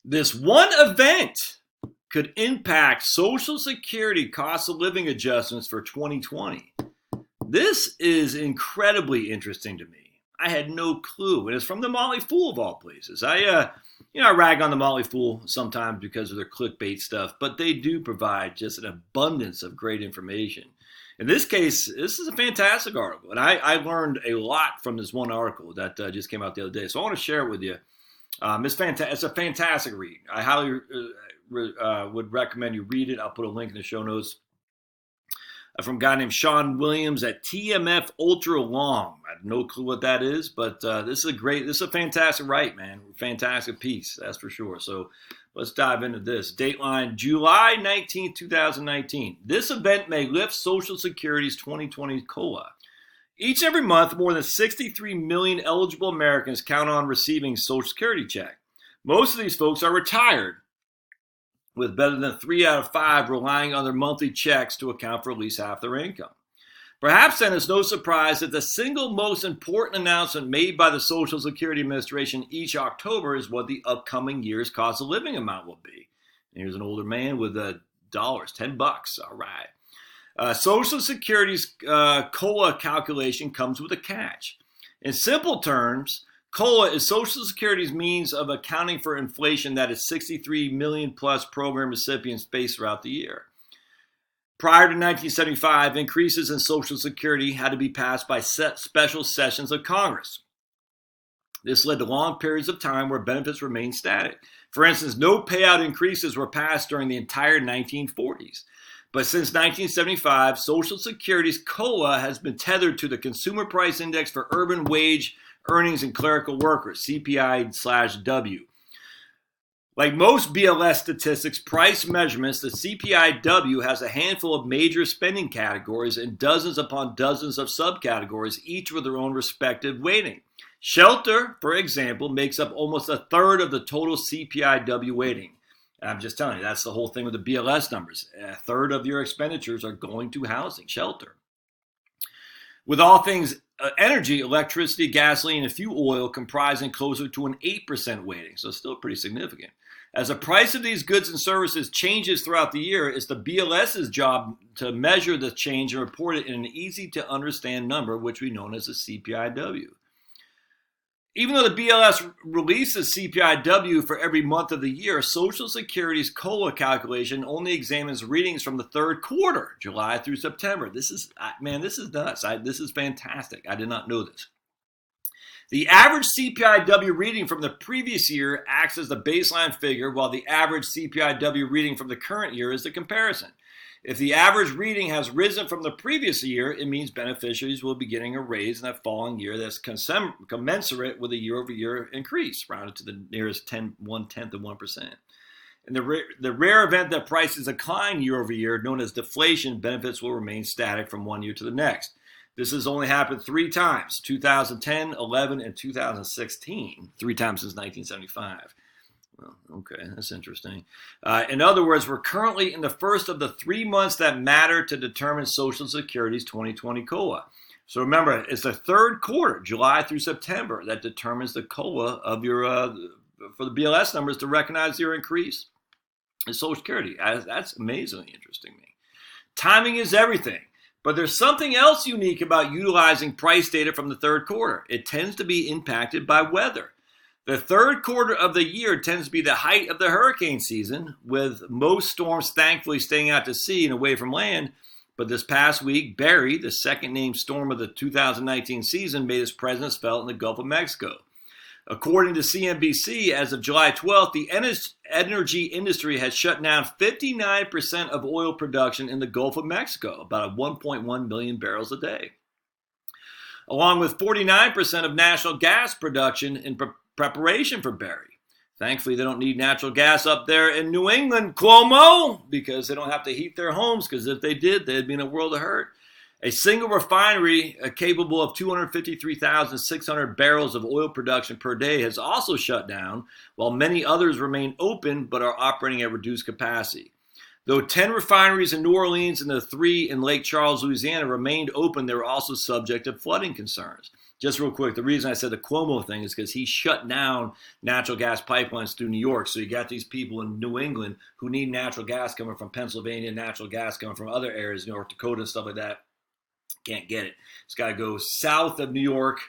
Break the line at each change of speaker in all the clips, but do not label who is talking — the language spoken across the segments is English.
This one event could impact Social Security cost of living adjustments for 2020. This is incredibly interesting to me. I had no clue. And it's from the Motley Fool of all places. I rag on the Motley Fool sometimes because of their clickbait stuff, but they do provide just an abundance of great information. In this case, this is a fantastic article, and I learned a lot from this one article that just came out the other day. So I want to share it with you. It's a fantastic read. I highly would recommend you read it. I'll put a link in the show notes. From a guy named Sean Williams at TMF Ultra Long. I have no clue what that is, but this is a fantastic write, man. Fantastic piece, that's for sure. So let's dive into this. Dateline, July 19, 2019. This event may lift Social Security's 2020 COLA. Each and every month, more than 63 million eligible Americans count on receiving Social Security check. Most of these folks are retired, with better than 3 out of 5 relying on their monthly checks to account for at least half their income. Perhaps then it's no surprise that the single most important announcement made by the Social Security Administration each October is what the upcoming year's cost of living amount will be. And here's an older man with dollars, $10. All right. Social Security's COLA calculation comes with a catch. In simple terms, COLA is Social Security's means of accounting for inflation that is 63 million plus program recipients face throughout the year. Prior to 1975, increases in Social Security had to be passed by special sessions of Congress. This led to long periods of time where benefits remained static. For instance, no payout increases were passed during the entire 1940s. But since 1975, Social Security's COLA has been tethered to the Consumer Price Index for Urban Wage Earnings and Clerical Workers, CPIW. Like most BLS statistics price measurements, the CPIW has a handful of major spending categories and dozens upon dozens of subcategories, each with their own respective weighting. Shelter, for example, makes up almost a third of the total CPIW weighting. I'm just telling you, that's the whole thing with the BLS numbers. A third of your expenditures are going to housing, shelter. With all things energy, electricity, gasoline, and fuel oil comprising closer to an 8% weighting, so still pretty significant. As the price of these goods and services changes throughout the year, it's the BLS's job to measure the change and report it in an easy-to-understand number, which we know as the CPIW. Even though the BLS releases CPIW for every month of the year, Social Security's COLA calculation only examines readings from the third quarter, July through September. This is nuts. This is fantastic. I did not know this. The average CPIW reading from the previous year acts as the baseline figure, while the average CPIW reading from the current year is the comparison. If the average reading has risen from the previous year, it means beneficiaries will be getting a raise in that following year that's commensurate with a year-over-year increase, rounded to the nearest 1/10 of 1%. In the rare event that prices decline year-over-year, known as deflation, benefits will remain static from one year to the next. This has only happened 3 times, 2010, 11, and 2016, 3 times since 1975. Well, okay, that's interesting. In other words, we're currently in the first of the 3 months that matter to determine Social Security's 2020 COLA. So remember, it's the third quarter, July through September, that determines the COLA of your for the BLS numbers to recognize your increase in Social Security. That's amazingly interesting to me. Timing is everything. But there's something else unique about utilizing price data from the third quarter. It tends to be impacted by weather. The third quarter of the year tends to be the height of the hurricane season, with most storms thankfully staying out to sea and away from land. But this past week, Barry, the second named storm of the 2019 season, made its presence felt in the Gulf of Mexico. According to CNBC, as of July 12th, the energy industry has shut down 59% of oil production in the Gulf of Mexico, about 1.1 million barrels a day, along with 49% of national gas production in preparation for Barry. Thankfully, they don't need natural gas up there in New England, Cuomo, because they don't have to heat their homes, because if they did, they'd be in a world of hurt. A single refinery capable of 253,600 barrels of oil production per day has also shut down, while many others remain open but are operating at reduced capacity. Though 10 refineries in New Orleans and the 3 in Lake Charles, Louisiana remained open, they were also subject to flooding concerns. Just real quick, the reason I said the Cuomo thing is because he shut down natural gas pipelines through New York. So you got these people in New England who need natural gas coming from Pennsylvania, natural gas coming from other areas, North Dakota and stuff like that. Can't get it. It's got to go south of New York,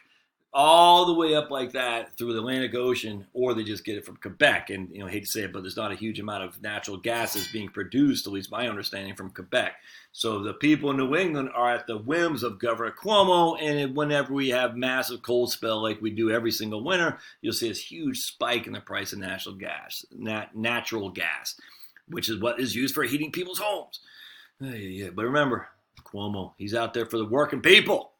all the way up like that through the Atlantic Ocean, or they just get it from Quebec. And, I hate to say it, but there's not a huge amount of natural gas that's being produced, at least my understanding, from Quebec. So the people in New England are at the whims of Governor Cuomo, and whenever we have massive cold spell like we do every single winter, you'll see this huge spike in the price of natural gas, which is what is used for heating people's homes. Yeah. But remember, Cuomo, he's out there for the working people.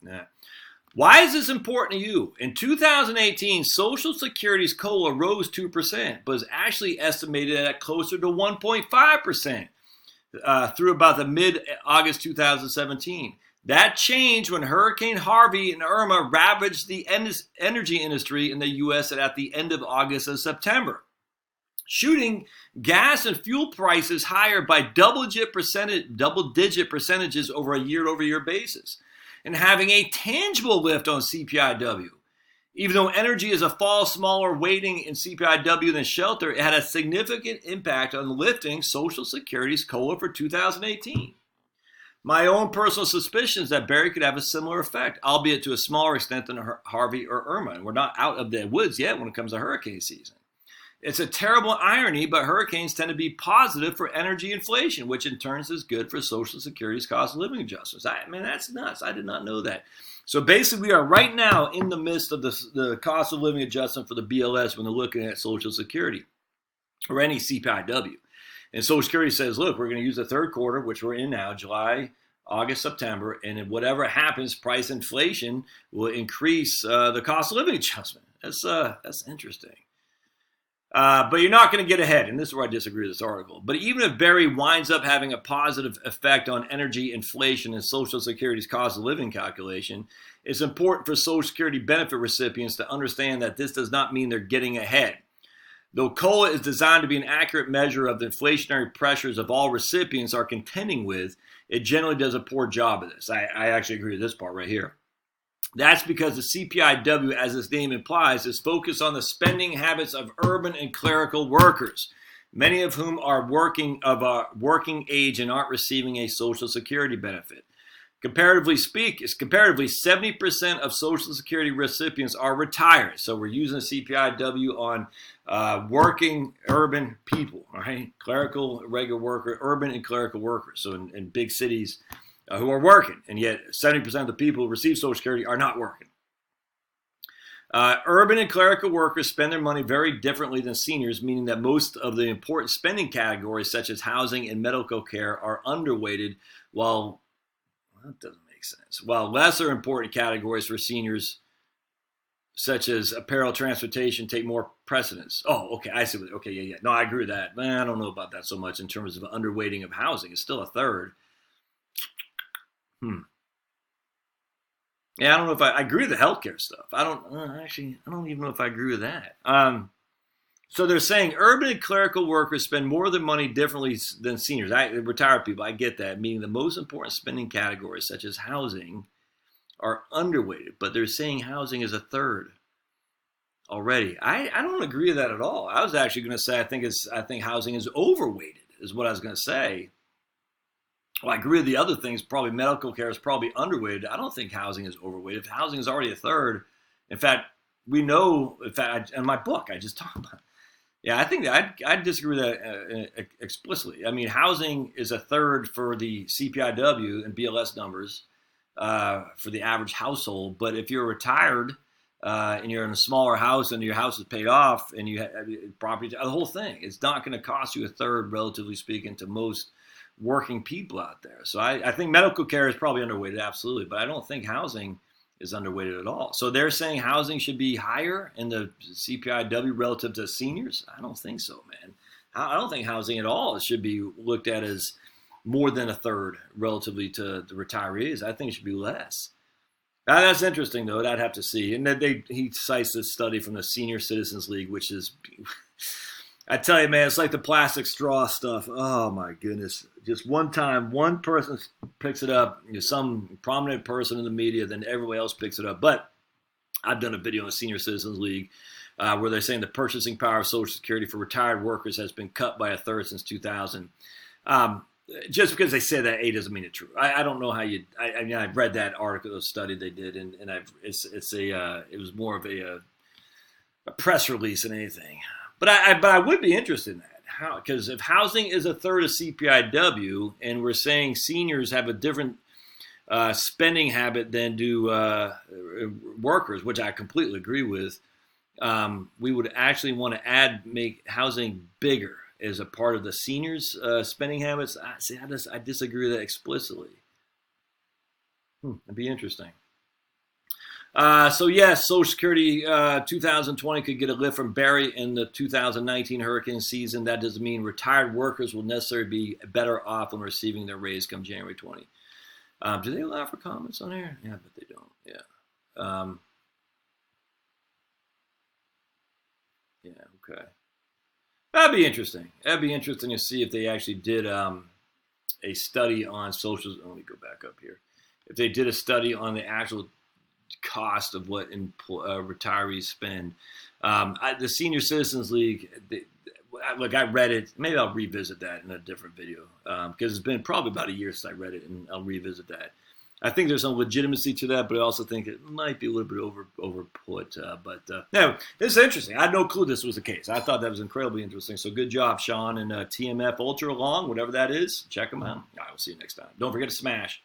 Why is this important to you? In 2018, Social Security's COLA rose 2%, but is actually estimated at closer to 1.5% through about the mid-August 2017. That changed when Hurricane Harvey and Irma ravaged the energy industry in the U.S. at the end of August and September, shooting gas and fuel prices higher by double-digit percentages over a year-over-year basis, and having a tangible lift on CPIW. Even though energy is a far smaller weighting in CPIW than shelter, it had a significant impact on lifting Social Security's COLA for 2018. My own personal suspicion is that Barry could have a similar effect, albeit to a smaller extent than Harvey or Irma. And we're not out of the woods yet when it comes to hurricane season. It's a terrible irony, but hurricanes tend to be positive for energy inflation, which in turn is good for Social Security's cost of living adjustments. That's nuts. I did not know that. So basically, we are right now in the midst of the cost of living adjustment for the BLS when they're looking at Social Security or any CPIW. And Social Security says, look, we're going to use the third quarter, which we're in now, July, August, September, and whatever happens, price inflation will increase the cost of living adjustment. That's interesting. But you're not going to get ahead, and this is where I disagree with this article. But even if Barry winds up having a positive effect on energy inflation and Social Security's cost of living calculation, it's important for Social Security benefit recipients to understand that this does not mean they're getting ahead. Though COLA is designed to be an accurate measure of the inflationary pressures of all recipients are contending with, it generally does a poor job of this. I actually agree with this part right here. That's because the CPIW, as its name implies, is focused on the spending habits of urban and clerical workers, many of whom are working age and aren't receiving a Social Security benefit. Comparatively, 70% of Social Security recipients are retired. So we're using CPIW on working urban people, right? Clerical, regular worker, urban and clerical workers. So in big cities, who are working, and yet 70% of the people who receive Social Security are not working. Urban and clerical workers spend their money very differently than seniors, meaning that most of the important spending categories, such as housing and medical care, are underweighted, while that doesn't make sense. While lesser important categories for seniors, such as apparel, transportation, take more precedence. Oh, okay, I see. Okay, yeah. No, I agree with that. I don't know about that so much in terms of underweighting of housing. It's still a third. Yeah, I don't know if I agree with the healthcare stuff. I don't even know if I agree with that. So they're saying urban and clerical workers spend more of their money differently than seniors. Retired people, I get that. Meaning the most important spending categories, such as housing, are underweighted. But they're saying housing is a third already. I don't agree with that at all. I was actually going to say I think housing is overweighted, is what I was going to say. Well, I agree with the other things. Probably medical care is probably underweighted. I don't think housing is overweighted. If housing is already a third, in fact, we know. In fact, in my book, I just talked about it. Yeah, I think that I disagree with that explicitly. I mean, housing is a third for the CPIW and BLS numbers for the average household. But if you're retired and you're in a smaller house and your house is paid off and you have property, the whole thing, it's not going to cost you a third, relatively speaking, to most working people out there. So I think medical care is probably underweighted, absolutely, but I don't think housing is underweighted at all. So they're saying housing should be higher in the CPIW relative to seniors? I don't think so, man. I don't think housing at all should be looked at as more than a third relatively to the retirees. I think it should be less. That's interesting, though. I'd have to see. And then he cites this study from the Senior Citizens League, which is... I tell you, man, it's like the plastic straw stuff. Oh, my goodness. Just one time, one person picks it up, some prominent person in the media, then everybody else picks it up. But I've done a video on the Senior Citizens League where they're saying the purchasing power of Social Security for retired workers has been cut by a third since 2000. Just because they say that, doesn't mean it's true. I don't know how you. I mean, I've read that article, the study they did, and it was more of a press release than anything. But I would be interested in that. How? Because if housing is a third of CPIW, and we're saying seniors have a different spending habit than do workers, which I completely agree with, we would actually want to make housing bigger as a part of the seniors' spending habits. I disagree with that explicitly. It'd be interesting. So yes, Social Security 2020 could get a lift from Barry in the 2019 hurricane season. That doesn't mean retired workers will necessarily be better off when receiving their raise come January 20. Do they allow for comments on here? Yeah, but they don't. Yeah. Yeah. Okay. That'd be interesting. That'd be interesting to see if they actually did a study on social. Let me go back up here. If they did a study on the actual cost of what retirees spend. The Senior Citizens League, look, I read it. Maybe I'll revisit that in a different video because it's been probably about a year since I read it, and I'll revisit that. I think there's some legitimacy to that, but I also think it might be a little bit overput. No, this is interesting. I had no clue this was the case. I thought that was incredibly interesting. So good job, Sean, and TMF Ultra Long, whatever that is. Check them out. All right, we'll see you next time. Don't forget to smash.